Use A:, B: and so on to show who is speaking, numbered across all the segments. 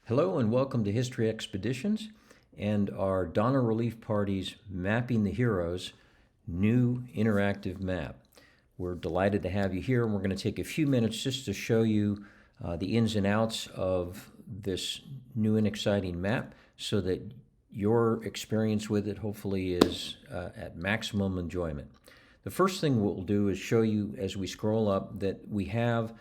A: Hello and welcome to History Expeditions and our Donner Relief Party's Mapping the Heroes new interactive map. We're delighted to have you here, and we're going to take a few minutes just to show you the ins and outs of this new and exciting map so that your experience with it hopefully is at maximum enjoyment. The first thing we'll do is show you as we scroll up that we have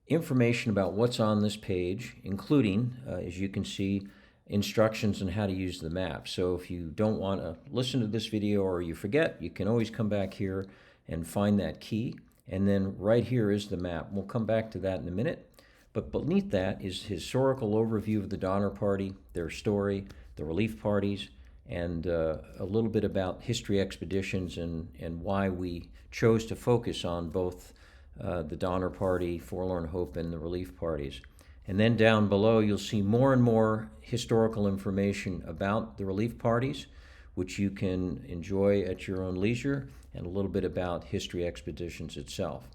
A: information about what's on this page, including, as you can see, instructions on how to use the map. So if you don't want to listen to this video or you forget, you can always come back here and find that key. And then right here is the map. We'll come back to that in a minute. But beneath that is historical overview of the Donner Party, their story, the relief parties, and a little bit about history expeditions and why we chose to focus on both the Donner Party, Forlorn Hope, and the relief parties. And then down below, you'll see more and more historical information about the relief parties, which you can enjoy at your own leisure, and a little bit about history expeditions itself.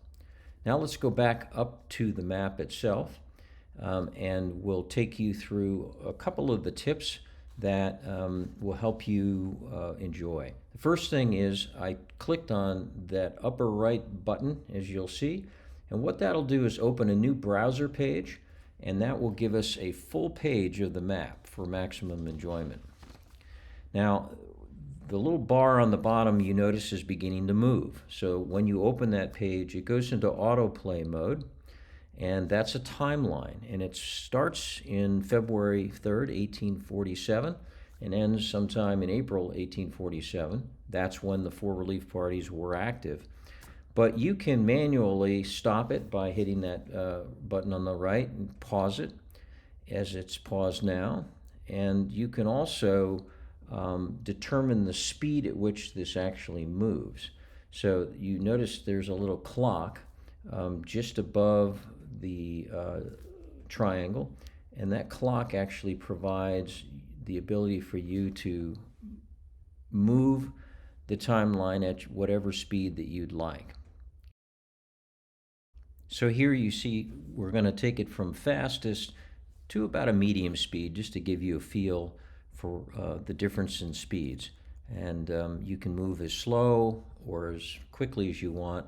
A: Now let's go back up to the map itself, and we'll take you through a couple of the tips that will help you enjoy. The first thing is I clicked on that upper right button, as you'll see, and what that'll do is open a new browser page, and that will give us a full page of the map for maximum enjoyment. Now, the little bar on the bottom you notice is beginning to move. So when you open that page, it goes into autoplay mode, and that's a timeline, and it starts in February 3rd, 1847, and ends sometime in April 1847. That's when the four relief parties were active. But you can manually stop it by hitting that button on the right and pause it as it's paused now. And you can also determine the speed at which this actually moves. So you notice there's a little clock just above the triangle, and that clock actually provides the ability for you to move the timeline at whatever speed that you'd like. So here you see we're going to take it from fastest to about a medium speed just to give you a feel for the difference in speeds. And you can move as slow or as quickly as you want,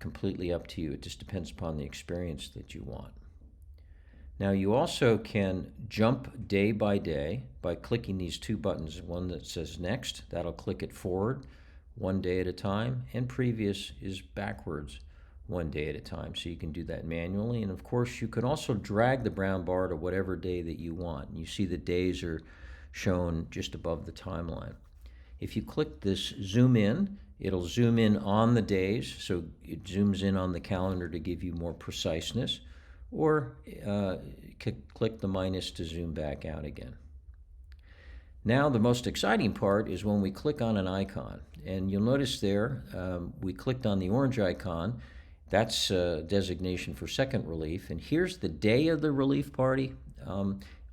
A: completely up to you. It just depends upon the experience that you want. Now you also can jump day by day by clicking these two buttons. One that says next, that'll click it forward one day at a time, and previous is backwards one day at a time. So you can do that manually. And of course you can also drag the brown bar to whatever day that you want. You see the days are shown just above the timeline. If you click this zoom in, it'll zoom in on the days, so it zooms in on the calendar to give you more preciseness, or click the minus to zoom back out again. Now the most exciting part is when we click on an icon, and you'll notice there we clicked on the orange icon. That's a designation for second relief, and here's the day of the relief party,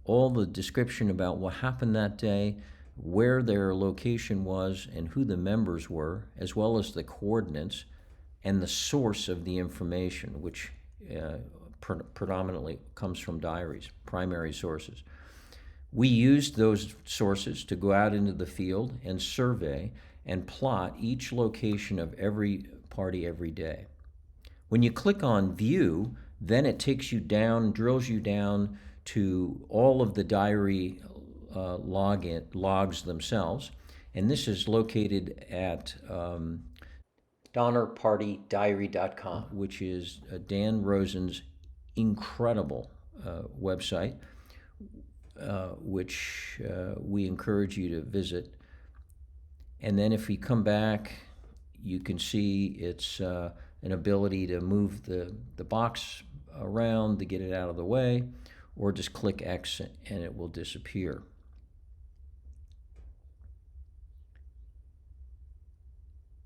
A: all the description about what happened that day, where their location was, and who the members were, as well as the coordinates and the source of the information, which predominantly comes from diaries, primary sources. We used those sources to go out into the field and survey and plot each location of every party every day. When you click on view, then it takes you down, drills you down to all of the diary logs themselves, and this is located at DonnerPartyDiary.com, which is Dan Rosen's incredible website, which we encourage you to visit. And then if we come back, you can see it's an ability to move the box around to get it out of the way, or just click X and it will disappear.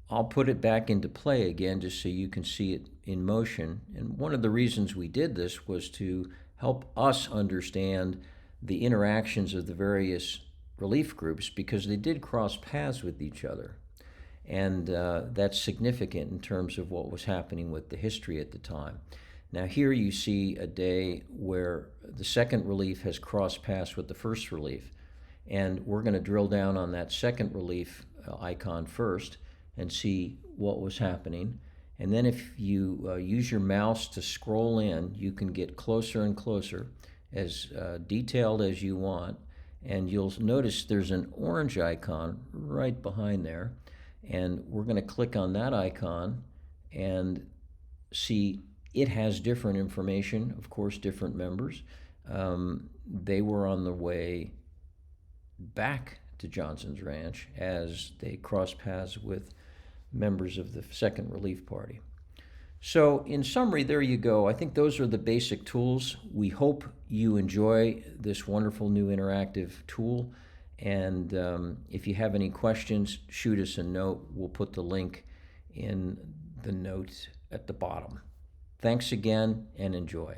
A: I'll put it back into play again just so you can see it in motion. And one of the reasons we did this was to help us understand the interactions of the various relief groups, because they did cross paths with each other. And that's significant in terms of what was happening with the history at the time. Now here you see a day where the second relief has crossed paths with the first relief. And we're going to drill down on that second relief icon first and see what was happening. And then if you use your mouse to scroll in, you can get closer and closer, as detailed as you want. And you'll notice there's an orange icon right behind there. And we're going to click on that icon and see it has different information, of course, different members. They were on the way back to Johnson's Ranch as they crossed paths with members of the Second Relief Party. So in summary, there you go. I think those are the basic tools. We hope you enjoy this wonderful new interactive tool. And if you have any questions, shoot us a note. We'll put the link in the notes at the bottom. Thanks again and enjoy.